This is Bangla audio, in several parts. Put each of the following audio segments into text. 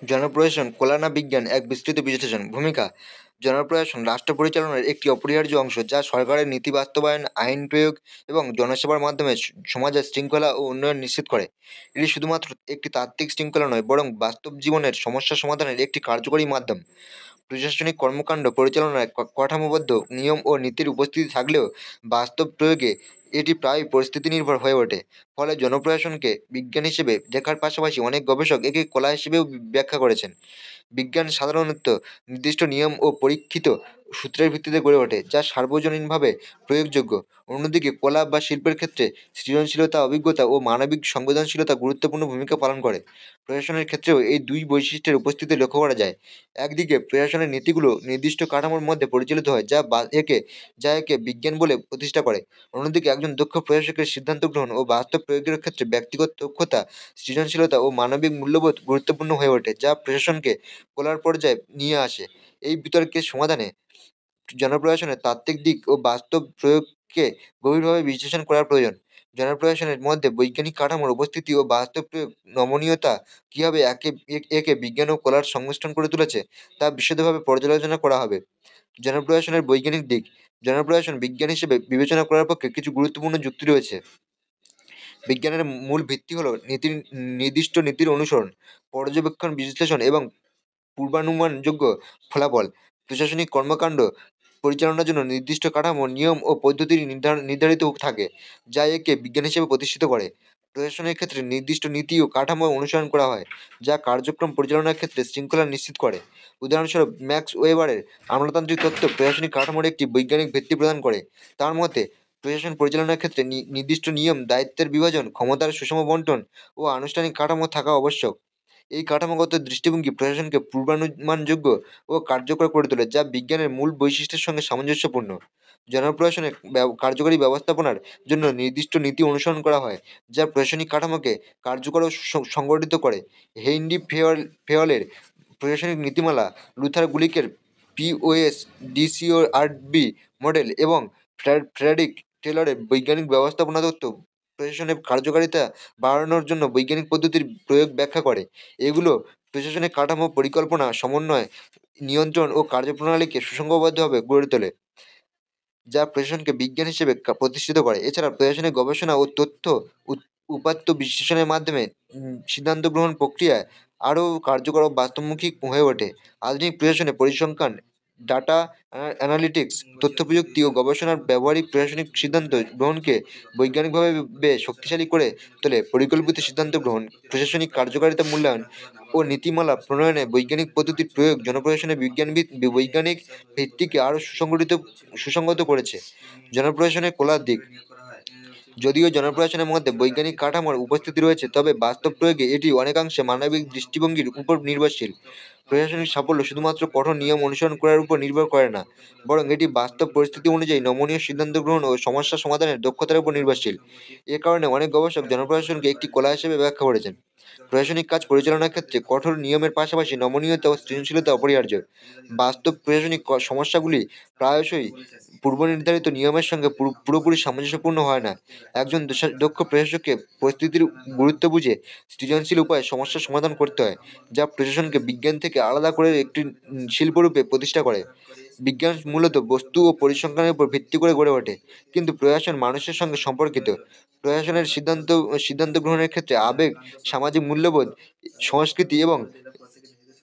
জনপ্রশাসন কলা না বিজ্ঞান এক বিস্তৃত বিশ্লেষণ। ভূমিকা: জনপ্রশাসন রাষ্ট্র পরিচালনার একটি অপরিহার্য অংশ, যা সরকারের নীতি বাস্তবায়ন, আইন প্রয়োগ এবং জনসেবার মাধ্যমে সমাজের শৃঙ্খলা ও উন্নয়ন নিশ্চিত করে। এটি শুধুমাত্র একটি তাত্ত্বিক শৃঙ্খলা নয়, বরং বাস্তব জীবনের সমস্যা সমাধানের একটি কার্যকরী মাধ্যম। প্রশাসনিক কর্মকাণ্ড পরিচালনায় কাঠামোবদ্ধ নিয়ম ও নীতির উপস্থিতি থাকলেও বাস্তব প্রয়োগে এটি প্রায় পরিস্থিতি নির্ভর হয়ে ওঠে। ফলে জনপ্রশাসনকে বিজ্ঞান হিসেবে দেখার পাশাপাশি অনেক গবেষক একে কলা হিসেবেও ব্যাখ্যা করেছেন। বিজ্ঞান সাধারণত নির্দিষ্ট নিয়ম ও পরীক্ষিত সূত্রের ভিত্তিতে গড়ে ওঠে, যা সার্বজনীনভাবে প্রয়োগযোগ্য। অন্যদিকে কলা বা শিল্পের ক্ষেত্রে সৃজনশীলতা, অভিজ্ঞতা ও মানবিক সংবেদনশীলতা গুরুত্বপূর্ণ ভূমিকা পালন করে। প্রশাসনের ক্ষেত্রেও এই দুই বৈশিষ্ট্যের উপস্থিতি লক্ষ্য করা যায়। একদিকে প্রশাসনের নীতিগুলো নির্দিষ্ট কাঠামোর মধ্যে পরিচালিত হয়, যা একে বিজ্ঞান বলে প্রতিষ্ঠা করে। অন্যদিকে একজন দক্ষ প্রশাসকের সিদ্ধান্ত গ্রহণ ও বাস্তব প্রয়োগের ক্ষেত্রে ব্যক্তিগত দক্ষতা, সৃজনশীলতা ও মানবিক মূল্যবোধ গুরুত্বপূর্ণ হয়ে ওঠে, যা প্রশাসনকে কলার পর্যায়ে নিয়ে আসে। এই বিতর্কের সমাধানে জনপ্রশাসনের তাত্ত্বিক দিক ও বাস্তব প্রয়োগকে গভীরভাবে বিশ্লেষণ করার প্রয়োজন। জনপ্রশাসনের মধ্যে বৈজ্ঞানিক কাঠামোর উপস্থিতি ও বাস্তব প্রয়োগ নমনীয়তা কীভাবে একে বিজ্ঞান ও কলার সংমিশ্রণ করে তুলেছে, তা বিশদভাবে পর্যালোচনা করা হবে। জনপ্রশাসনের বৈজ্ঞানিক দিক: জনপ্রশাসন বিজ্ঞান হিসেবে বিবেচনা করার পক্ষে কিছু গুরুত্বপূর্ণ যুক্তি রয়েছে। বিজ্ঞানের মূল ভিত্তি হল নির্দিষ্ট নীতির অনুসরণ, পর্যবেক্ষণ, বিশ্লেষণ এবং পূর্বানুমানযোগ্য ফলাফল। প্রশাসনিক কর্মকাণ্ড পরিচালনার জন্য নির্দিষ্ট কাঠামো, নিয়ম ও পদ্ধতি নির্ধারিত থাকে, যা একে বিজ্ঞান হিসেবে প্রতিষ্ঠিত করে। প্রশাসনের ক্ষেত্রে নির্দিষ্ট নীতি ও কাঠামো অনুসরণ করা হয়, যা কার্যক্রম পরিচালনার ক্ষেত্রে শৃঙ্খলা নিশ্চিত করে। উদাহরণস্বরূপ, ম্যাক্স ওয়েবারের আমলাতান্ত্রিক তত্ত্ব প্রশাসনিক কাঠামোর একটি বৈজ্ঞানিক ভিত্তি প্রদান করে। তার মতে, প্রশাসন পরিচালনার ক্ষেত্রে নির্দিষ্ট নিয়ম, দায়িত্বের বিভাজন, ক্ষমতার সুষম বণ্টন ও আনুষ্ঠানিক কাঠামো থাকা আবশ্যক। এই কাঠামোগত দৃষ্টিভঙ্গি প্রশাসনকে পূর্বানুমানযোগ্য ও কার্যকর করে তোলে, যা বিজ্ঞানের মূল বৈশিষ্ট্যের সঙ্গে সামঞ্জস্যপূর্ণ। জনপ্রশাসনের কার্যকরী ব্যবস্থাপনার জন্য নির্দিষ্ট নীতি অনুসরণ করা হয়, যা প্রশাসনিক কাঠামোকে কার্যকর ও সংগঠিত করে। হেইনরি ফেয়লের প্রশাসনিক নীতিমালা, লুথার গুলিকের পিওএস ডিসিওআরবি মডেল এবং ফ্রেডরিক টেলরের বৈজ্ঞানিক ব্যবস্থাপনা তত্ত্ব প্রশাসনের কার্যকারিতা বাড়ানোর জন্য বৈজ্ঞানিক পদ্ধতির প্রয়োগ ব্যাখ্যা করে। এগুলো প্রশাসনের কাঠামো, পরিকল্পনা, সমন্বয়, নিয়ন্ত্রণ ও কার্যপ্রণালীকে সুসংবদ্ধভাবে গড়ে তোলে, যা প্রশাসনকে বিজ্ঞান হিসেবে প্রতিষ্ঠিত করে। এছাড়া প্রশাসনিক গবেষণা ও তথ্য উপাত্ত বিশ্লেষণের মাধ্যমে সিদ্ধান্ত গ্রহণ প্রক্রিয়ায় আরও কার্যকর ও বাস্তবমুখী হয়ে ওঠে। আধুনিক প্রশাসনে পরিসংখ্যান, ডাটা অ্যানালিটিক্স, তথ্য প্রযুক্তি ও গবেষণার ব্যবহারিক প্রশাসনিক সিদ্ধান্ত গ্রহণকে বৈজ্ঞানিকভাবে শক্তিশালী করে তোলে। পরিকল্পিত সিদ্ধান্ত গ্রহণ, প্রশাসনিক কার্যকারিতা মূল্যায়ন ও নীতিমালা প্রণয়নে বৈজ্ঞানিক পদ্ধতির প্রয়োগ জনপ্রশাসনের বৈজ্ঞানিক ভিত্তিকে আরও সুসংগত করেছে। জনপ্রশাসনের কলার দিক: যদিও জনপ্রশাসনের মধ্যে বৈজ্ঞানিক কাঠামোর উপস্থিতি রয়েছে, তবে বাস্তব প্রয়োগে এটি অনেকাংশে মানবিক দৃষ্টিভঙ্গির উপর নির্ভরশীল। প্রশাসনিক সাফল্য শুধুমাত্র কঠোর নিয়ম অনুসরণ করার উপর নির্ভর করে না, বরং এটি বাস্তব পরিস্থিতি অনুযায়ী নমনীয় সিদ্ধান্ত গ্রহণ ও সমস্যা সমাধানের দক্ষতার উপর নির্ভরশীল। এ কারণে অনেক গবেষক জনপ্রশাসনকে একটি কলা হিসেবে ব্যাখ্যা করেছেন। প্রশাসনিক কাজ পরিচালনার ক্ষেত্রে কঠোর নিয়মের পাশাপাশি নমনীয়তা ও সৃজনশীলতা অপরিহার্য। বাস্তব প্রশাসনিক সমস্যাগুলি প্রায়শই পূর্বনির্ধারিত নিয়মের সঙ্গে পুরোপুরি সামঞ্জস্যপূর্ণ হয় না। একজন দক্ষ প্রশাসককে পরিস্থিতির গুরুত্ব বুঝে সৃজনশীল উপায়ে সমস্যার সমাধান করতে হয়, যা প্রশাসনকে বিজ্ঞান থেকে আলাদা করে একটি শিল্পরূপে প্রতিষ্ঠা করে। বিজ্ঞান মূলত বস্তু ও পরিসংখ্যানের উপর ভিত্তি করে গড়ে ওঠে, কিন্তু প্রশাসন মানুষের সঙ্গে সম্পর্কিত। প্রশাসনের সিদ্ধান্ত গ্রহণের ক্ষেত্রে আবেগ, সামাজিক মূল্যবোধ, সংস্কৃতি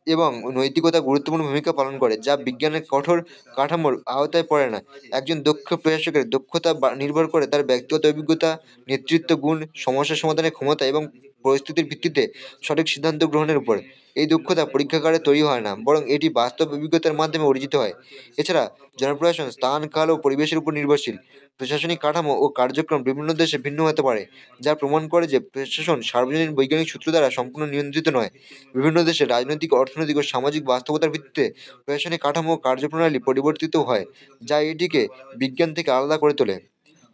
এবং নৈতিকতা গুরুত্বপূর্ণ ভূমিকা পালন করে, যা বিজ্ঞানের কঠোর কাঠামোর আওতায় পড়ে না। একজন দক্ষ প্রশাসকের দক্ষতা নির্ভর করে তার ব্যক্তিগত অভিজ্ঞতা, নেতৃত্ব গুণ, সমস্যা সমাধানের ক্ষমতা এবং পরিস্থিতির ভিত্তিতে সঠিক সিদ্ধান্ত গ্রহণের উপর। এই দক্ষতা পরীক্ষাগারে তৈরি হয় না, বরং এটি বাস্তব অভিজ্ঞতার মাধ্যমে অর্জিত হয়। এছাড়া জনপ্রশাসন স্থান, কাল ও পরিবেশের উপর নির্ভরশীল। প্রশাসনিক কাঠামো ও কার্যক্রম বিভিন্ন দেশে ভিন্ন হতে পারে, যা প্রমাণ করে যে প্রশাসন সার্বজনীন বৈজ্ঞানিক সূত্র দ্বারা সম্পূর্ণ নিয়ন্ত্রিত নয়। বিভিন্ন দেশের রাজনৈতিক, অর্থনৈতিক ও সামাজিক বাস্তবতার ভিত্তিতে প্রশাসনিক কাঠামো ও কার্যপ্রণালী পরিবর্তিত হয়, যা এটিকে বিজ্ঞান থেকে আলাদা করে তোলে।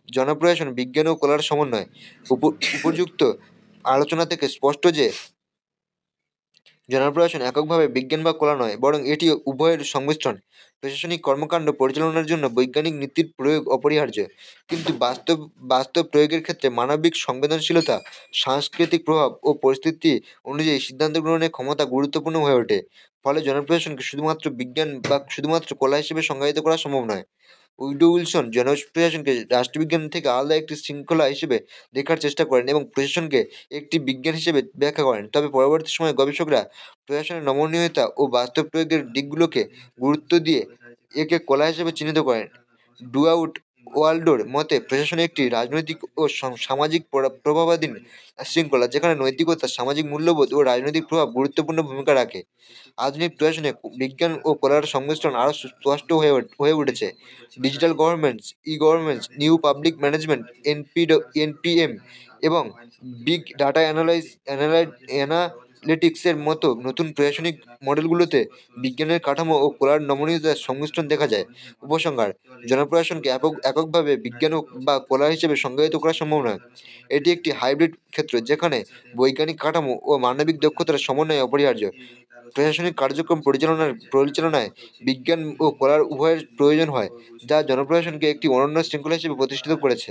জনপ্রশাসন বিজ্ঞান ও কলার সমন্বয়। উপযুক্ত আলোচনা থেকে স্পষ্ট যে জনপ্রশাসন এককভাবে বিজ্ঞান বা কলা নয়, বরং এটি উভয়ের সংমিশ্রণ। প্রশাসনিক কর্মকাণ্ড পরিচালনার জন্য বৈজ্ঞানিক নীতির প্রয়োগ অপরিহার্য, কিন্তু বাস্তব বাস্তব প্রয়োগের ক্ষেত্রে মানবিক সংবেদনশীলতা, সাংস্কৃতিক প্রভাব ও পরিস্থিতি অনুযায়ী সিদ্ধান্ত গ্রহণের ক্ষমতা গুরুত্বপূর্ণ হয়ে ওঠে। ফলে জনপ্রশাসনকে শুধুমাত্র বিজ্ঞান বা শুধুমাত্র কলা হিসেবে সংজ্ঞায়িত করা সম্ভব নয়। উইডো উইলসন জনপ্রশাসনকে রাষ্ট্রবিজ্ঞান থেকে আলাদা একটি শৃঙ্খলা হিসেবে দেখার চেষ্টা করেন এবং প্রশাসনকে একটি বিজ্ঞান হিসেবে ব্যাখ্যা করেন। তবে পরবর্তী সময়ে গবেষকরা প্রশাসনের নমনীয়তা ও বাস্তব প্রয়োগের দিকগুলোকে গুরুত্ব দিয়ে একে কলা হিসেবে চিহ্নিত করেন। ডুয়াউট ওয়াল্ডোর মতে প্রশাসন একটি রাজনৈতিক ও সামাজিক প্রভাবাধীন শৃঙ্খলা, যেখানে নৈতিকতা, সামাজিক মূল্যবোধ ও রাজনৈতিক প্রভাব গুরুত্বপূর্ণ ভূমিকা রাখে। আধুনিক প্রশাসনে বিজ্ঞান ও কলার সংমিশ্রণ আরও স্পষ্ট হয়ে উঠেছে। Digital governments, e governments, new public management, NPM এবং বিগ ডাটা অ্যানালিটিক্সের মতো নতুন প্রশাসনিক মডেলগুলোতে বিজ্ঞানের কাঠামো ও কলার নমনীয়তার সংমিশ্রণ দেখা যায়। উপসংহার: জনপ্রশাসনকে এককভাবে বিজ্ঞান বা কলা হিসেবে সংজ্ঞায়িত করা সম্ভব নয়। এটি একটি হাইব্রিড ক্ষেত্র, যেখানে বৈজ্ঞানিক কাঠামো ও মানবিক দক্ষতার সমন্বয় অপরিহার্য। প্রশাসনিক কার্যক্রম পরিচালনায় বিজ্ঞান ও কলার উভয়ের প্রয়োজন হয়, যা জনপ্রশাসনকে একটি অনন্য শৃঙ্খলা হিসেবে প্রতিষ্ঠিত করেছে।